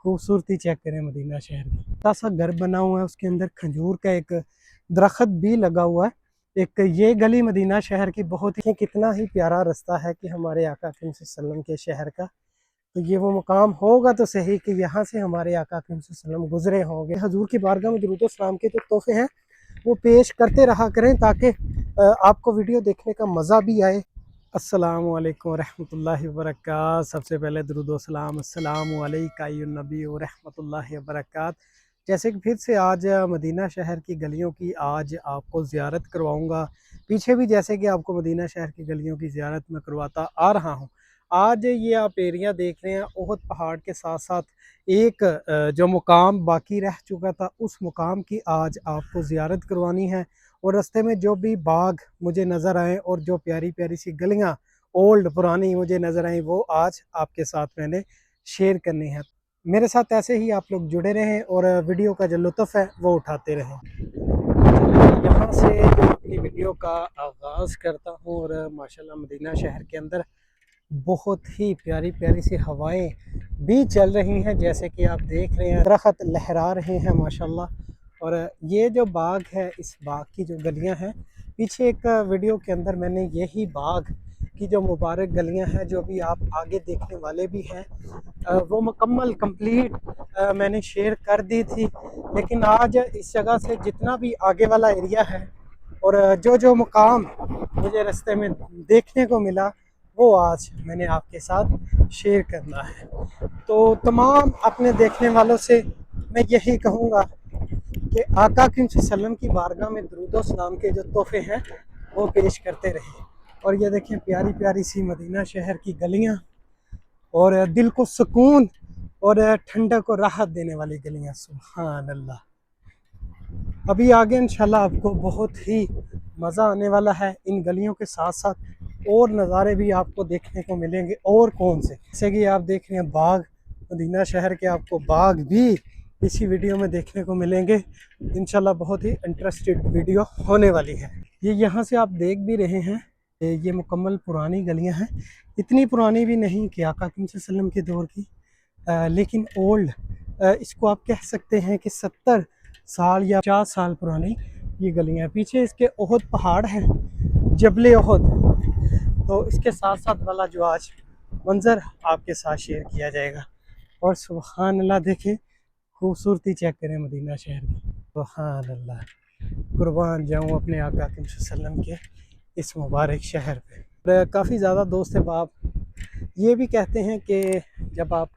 खूबसूरती चेक करें मदीना शहर की। छोटा सा घर बना हुआ है, उसके अंदर खजूर का एक दरख्त भी लगा हुआ है। एक ये गली मदीना शहर की बहुत ही कितना ही प्यारा रास्ता है कि हमारे आका अकरम सल्लल्लाहु अलैहि वसल्लम के शहर का। तो ये वो मुकाम होगा तो सही कि यहाँ से हमारे आका अकरम सल्लल्लाहु अलैहि वसल्लम गुजरे होंगे। हजूर की बारगाह में दुरूद व सलाम के जो तोहफे हैं वो पेश करते रहा करें ताकि आपको वीडियो देखने का मज़ा भी आए। अस्सलामु अलैकुम रहमतुल्लाहि व बरकात। सबसे पहले दुरूद व सलाम अस्सलामु अलैका अय्युहन नबी व रहमतुल्लाहि व बरकात। जैसे कि फिर से आज मदीना शहर की गलियों की आज आपको ज़ियारत करवाऊंगा। पीछे भी जैसे कि आपको मदीना शहर की गलियों की ज़ियारत में करवाता आ रहा हूँ। आज ये आप एरिया देख रहे हैं, ओहद पहाड़ के साथ साथ एक जो मुकाम बाकी रह चुका था उस मुकाम की आज आपको ज़ियारत करवानी है। और रास्ते में जो भी बाग मुझे नज़र आए और जो प्यारी प्यारी सी गलियाँ ओल्ड पुरानी मुझे नज़र आई वो आज आपके साथ मैंने शेयर करनी है। मेरे साथ ऐसे ही आप लोग जुड़े रहें और वीडियो का जो लुत्फ़ है वो उठाते रहें। यहाँ से अपनी वीडियो का आगाज़ करता हूँ और माशाल्लाह मदीना शहर के अंदर बहुत ही प्यारी प्यारी सी हवाएं भी चल रही हैं, जैसे कि आप देख रहे हैं दरख्त लहरा रहे हैं माशाल्लाह। और ये जो बाग है, इस बाग की जो गलियां हैं, पीछे एक वीडियो के अंदर मैंने यही बाग की जो मुबारक गलियां हैं जो भी आप आगे देखने वाले भी हैं वो मुकम्मल कंप्लीट मैंने शेयर कर दी थी। लेकिन आज इस जगह से जितना भी आगे वाला एरिया है और जो जो मुकाम मुझे रास्ते में देखने को मिला वो आज मैंने आपके साथ शेयर करना है। तो तमाम अपने देखने वालों से मैं यही कहूँगा कि आका अकरम सल्लल्लाहु अलैहि वसल्लम की बारगाह में दुरूद व सलाम के जो तोहफे हैं वो पेश करते रहे। और ये देखें प्यारी प्यारी सी मदीना शहर की गलियाँ और दिल को सुकून और ठंडक और राहत देने वाली गलियाँ। सुभान अल्लाह। अभी आगे इंशाल्लाह आपको बहुत ही मज़ा आने वाला है। इन गलियों के साथ साथ और नज़ारे भी आपको देखने को मिलेंगे। और कौन से, जैसे कि आप देख रहे हैं बाग, मदीना शहर के आपको बाग भी इसी वीडियो में देखने को मिलेंगे। इंशाल्लाह बहुत ही इंटरेस्टेड वीडियो होने वाली है। ये यहाँ से आप देख भी रहे हैं, ये मुकम्मल पुरानी गलियाँ हैं। इतनी पुरानी भी नहीं कि आका अकरम सल्लल्लाहु अलैहि वसल्लम के दौर की, लेकिन ओल्ड इसको आप कह सकते हैं कि 70 साल या 50 साल पुरानी ये गलियाँ। पीछे इसके ओहद पहाड़ है, जबल ओहद। तो इसके साथ साथ वाला जो आज मंज़र आपके साथ शेयर किया जाएगा। और सुभान अल्लाह, देखें खूबसूरती चेक करें मदीना शहर की। सुभान अल्लाह, कुर्बान जाऊँ अपने आका अकरम सल्लल्लाहु अलैहि वसल्लम के इस मुबारक शहर पे। काफ़ी ज़्यादा दोस्त बाप ये भी कहते हैं कि जब आप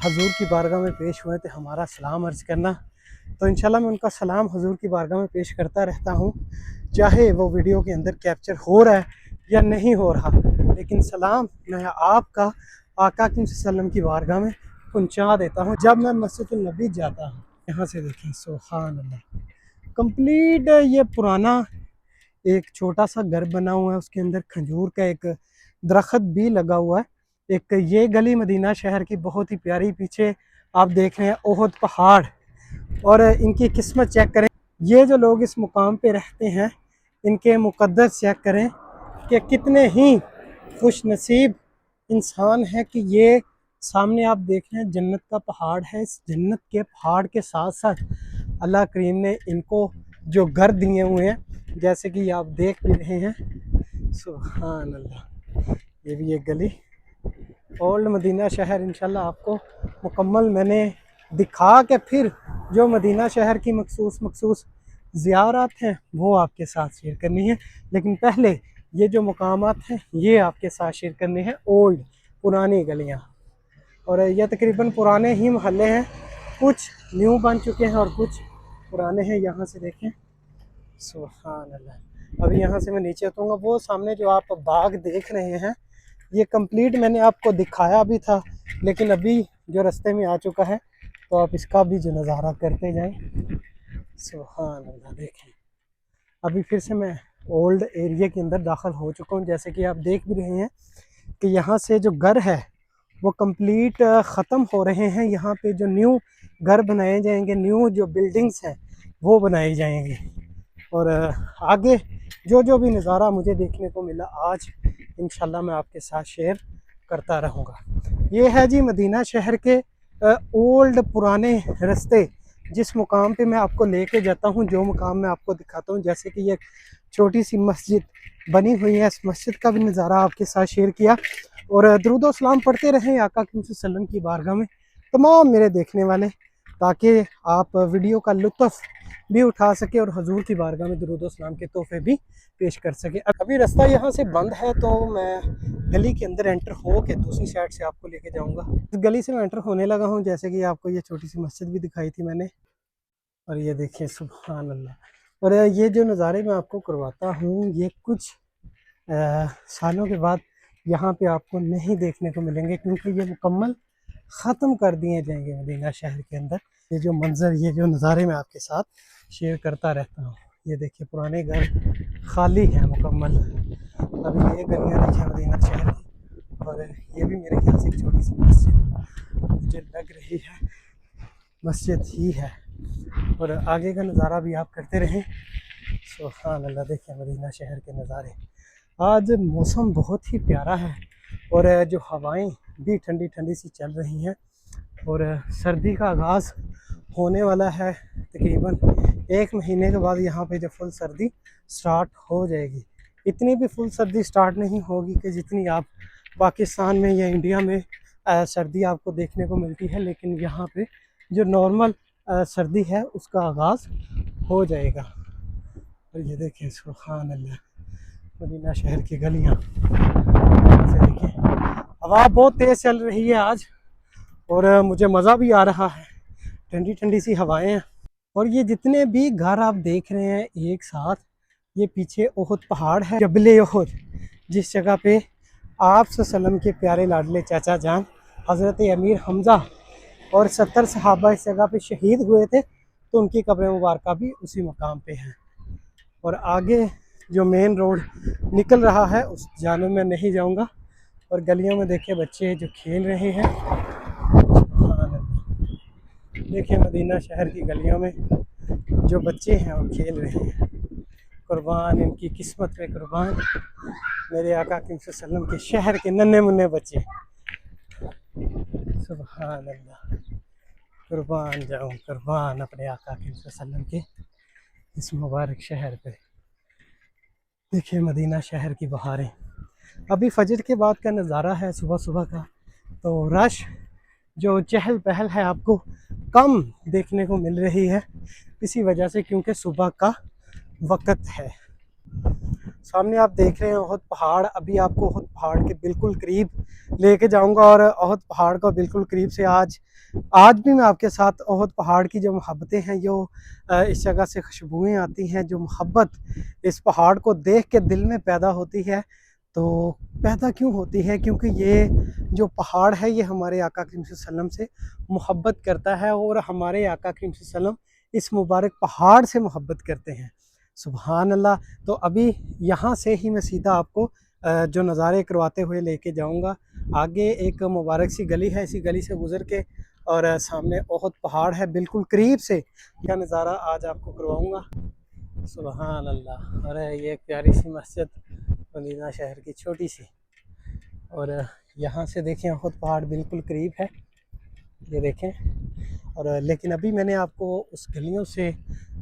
हजूर की बारगाह में पेश हुए तो हमारा सलाम अर्ज़ करना। तो इंशाल्लाह मैं उनका सलाम हजूर की बारगाह में पेश करता रहता हूँ, चाहे वो वीडियो के अंदर कैप्चर हो रहा है या नहीं हो रहा, लेकिन सलाम मैं आपका आका अकरम सल्लल्लाहु अलैहि वसल्लम की बारगाह में पहुँचा देता हूँ जब मैं मस्जिदुल नबी जाता हूँ। यहाँ से देखें सुभान अल्लाह, कंप्लीट ये पुराना एक छोटा सा घर बना हुआ है, उसके अंदर खजूर का एक दरख्त भी लगा हुआ है। एक ये गली मदीना शहर की बहुत ही प्यारी, पीछे आप देख रहे हैं ओहद पहाड़। और इनकी किस्मत चेक करें, ये जो लोग इस मुकाम पे रहते हैं इनके मुक़द्दस चेक करें कि कितने ही खुश नसीब इंसान है कि ये सामने आप देख रहे हैं जन्नत का पहाड़ है। इस जन्नत के पहाड़ के साथ साथ अल्लाह करीम ने इनको जो घर दिए हुए हैं, जैसे कि आप देख भी रहे हैं। सुभान अल्लाह, ये भी एक गली ओल्ड मदीना शहर इंशाल्लाह आपको मुकम्मल मैंने दिखा के फिर जो मदीना शहर की मखसूस ज़ियारत हैं वो आपके साथ शेयर करनी है। लेकिन पहले ये जो मुकामात हैं ये आपके साथ शेयर करने हैं, ओल्ड पुरानी गलियाँ। और ये तकरीबन पुराने ही महल्ले हैं, कुछ न्यू बन चुके हैं और कुछ पुराने हैं। यहाँ से देखें सुभान अल्लाह। अभी यहाँ से मैं नीचे उतरूँगा। वो सामने जो आप बाग देख रहे हैं ये कंप्लीट मैंने आपको दिखाया भी था, लेकिन अभी जो रास्ते में आ चुका है तो आप इसका भी जो नज़ारा करते जाएं। सुभान अल्लाह, देखें अभी फिर से मैं ओल्ड एरिया के अंदर दाखिल हो चुका हूँ। जैसे कि आप देख भी रहे हैं कि यहाँ से जो घर है वो कंप्लीट ख़त्म हो रहे हैं। यहाँ पे जो न्यू घर बनाए जाएंगे, न्यू जो बिल्डिंग्स हैं वो बनाई जाएंगी। और आगे जो जो भी नज़ारा मुझे देखने को मिला आज इंशाल्लाह मैं आपके साथ शेयर करता रहूँगा। ये है जी मदीना शहर के ओल्ड पुराने रास्ते जिस मुकाम पे मैं आपको लेके जाता हूँ, जो मुकाम मैं आपको दिखाता हूँ, जैसे कि ये छोटी सी मस्जिद बनी हुई है, इस मस्जिद का भी नज़ारा आपके साथ शेयर किया। और दरूद व सलाम पढ़ते रहें आका सल्लम की बारगाह में तमाम मेरे देखने वाले, ताकि आप वीडियो का लुत्फ़ भी उठा सके और हजूर की बारगाह में दरूद व सलाम के तोहफे भी पेश कर सके। अभी रास्ता यहाँ से बंद है, तो मैं गली के अंदर एंटर हो के दूसरी साइड से आपको लेके जाऊँगा। इस गली से मैं एंटर होने लगा हूँ, जैसे कि आपको ये छोटी सी मस्जिद भी दिखाई थी मैंने। और ये देखिए सुभान अल्लाह। और ये जो नज़ारे मैं आपको करवाता हूँ, ये कुछ सालों के बाद यहाँ पे आपको नहीं देखने को मिलेंगे, क्योंकि ये मुकम्मल ख़त्म कर दिए जाएंगे मदीना शहर के अंदर। ये जो मंज़र, ये जो नज़ारे मैं आपके साथ शेयर करता रहता हूँ। ये देखिए पुराने घर खाली हैं मुकम्मल। अभी ये गलियाँ देखिए मदीना शहर की, और ये भी मेरे ख्याल से एक छोटी सी मस्जिद मुझे लग रही है, मस्जिद ही है। और आगे का नज़ारा भी आप करते रहें। सुभान अल्लाह। देखिए मदीना शहर के नज़ारे। आज मौसम बहुत ही प्यारा है, और जो हवाएं भी ठंडी ठंडी सी चल रही हैं, और सर्दी का आगाज़ होने वाला है। तकरीबन 1 महीने के बाद यहाँ पे जो फुल सर्दी स्टार्ट हो जाएगी। इतनी भी फुल सर्दी स्टार्ट नहीं होगी कि जितनी आप पाकिस्तान में या इंडिया में सर्दी आपको देखने को मिलती है, लेकिन यहाँ पे जो नॉर्मल सर्दी है उसका आगाज़ हो जाएगा। और ये देखें सुभान अल्लाह, मदीना शहर की गलियाँ से देखिए। हवा बहुत तेज़ चल रही है आज, और मुझे मज़ा भी आ रहा है, ठंडी ठंडी सी हवाएं हैं। और ये जितने भी घर आप देख रहे हैं एक साथ, ये पीछे ओहद पहाड़ है, जबल ओहद, जिस जगह पे आप सल्लम के प्यारे लाडले चाचा जान हज़रत अमीर हमज़ा और 70 सहाबा इस जगह पे शहीद हुए थे, तो उनकी कब्र मुबारक भी उसी मकाम पे है। और आगे जो मेन रोड निकल रहा है उस जानब में नहीं जाऊंगा। और गलियों में देखिए बच्चे जो खेल रहे हैं। देखिए मदीना शहर की गलियों में जो बच्चे हैं वो खेल रहे हैं। कुर्बान इनकी किस्मत पे कुर्बान, मेरे आका सल्लम के शहर के नन्हे मुन्ने बच्चे। सुभान अल्लाह। कुर्बान जाऊँ कुर्बान अपने आका सल्लम के इस मुबारक शहर पे। देखिए मदीना शहर की बहारें। अभी फजर के बाद का नज़ारा है सुबह सुबह का, तो रश जो चहल पहल है आपको कम देखने को मिल रही है, इसी वजह से क्योंकि सुबह का वक़्त है। सामने आप देख रहे हैं ओहद पहाड़। अभी आपको ओहद पहाड़ के बिल्कुल करीब लेके जाऊंगा, और ओहद पहाड़ को बिल्कुल करीब से आज भी मैं आपके साथ ओहद पहाड़ की जो मोहब्बतें हैं, जो इस जगह से खुशबुएं आती हैं, जो मोहब्बत इस पहाड़ को देख के दिल में पैदा होती है, तो पैदा क्यों होती है? क्योंकि ये जो पहाड़ है ये हमारे आका करीम सल्लम से मोहब्बत करता है, और हमारे आका करीम सल्लम इस मुबारक पहाड़ से मोहब्बत करते हैं। सुभान अल्लाह। तो अभी यहाँ से ही मैं सीधा आपको जो नज़ारे करवाते हुए लेके जाऊँगा। आगे एक मुबारक सी गली है, इसी गली से गुज़र के और सामने ओहद पहाड़ है, बिल्कुल करीब से यह नज़ारा आज आपको करवाऊँगा। सुभान अल्लाह। अरे ये एक प्यारी सी मस्जिद मदीना शहर की छोटी सी, और यहाँ से देखें ओहद पहाड़ बिल्कुल करीब है, ये देखें। और लेकिन अभी मैंने आपको उस गलियों से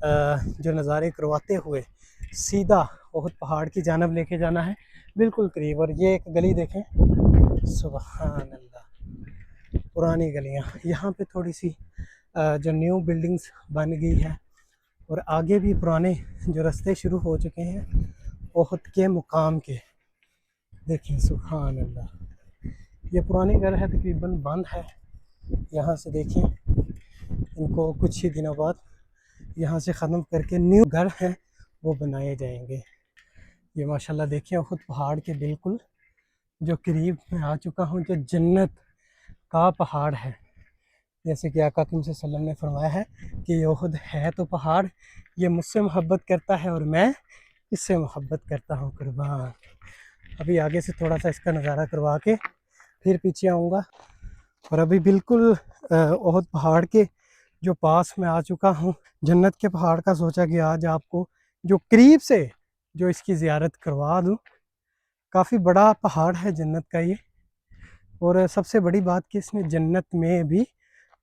जो नज़ारे करवाते हुए सीधा ओहद पहाड़ की जानब लेके जाना है, बिल्कुल करीब। और ये एक गली देखें, सुभान अल्लाह, पुरानी गलियाँ। यहाँ पे थोड़ी सी जो न्यू बिल्डिंग्स बन गई है, और आगे भी पुराने जो रास्ते शुरू हो चुके हैं ओहद के मुकाम के। देखिए सुभान अल्लाह। ये पुराने घर है, तकरीबन बंद है। यहाँ से देखें, इनको कुछ ही दिनों बाद यहाँ से ख़त्म करके न्यू घर हैं वो बनाए जाएंगे। ये माशाल्लाह देखिए ओहद पहाड़ के बिल्कुल जो करीब मैं आ चुका हूँ, जो जन्नत का पहाड़ है। जैसे कि आका सल्लम ने फरमाया है कि ओहद है तो पहाड़, ये मुझसे मोहब्बत करता है और मैं इससे मोहब्बत करता हूँ। कुर्बान। अभी आगे से थोड़ा सा इसका नज़ारा करवा के फिर पीछे आऊँगा। और अभी बिल्कुल ओहद पहाड़ के जो पास में आ चुका हूँ, जन्नत के पहाड़ का सोचा कि आज आपको जो करीब से जो इसकी ज़ियारत करवा दूँ। काफ़ी बड़ा पहाड़ है जन्नत का ये, और सबसे बड़ी बात कि इसमें जन्नत में भी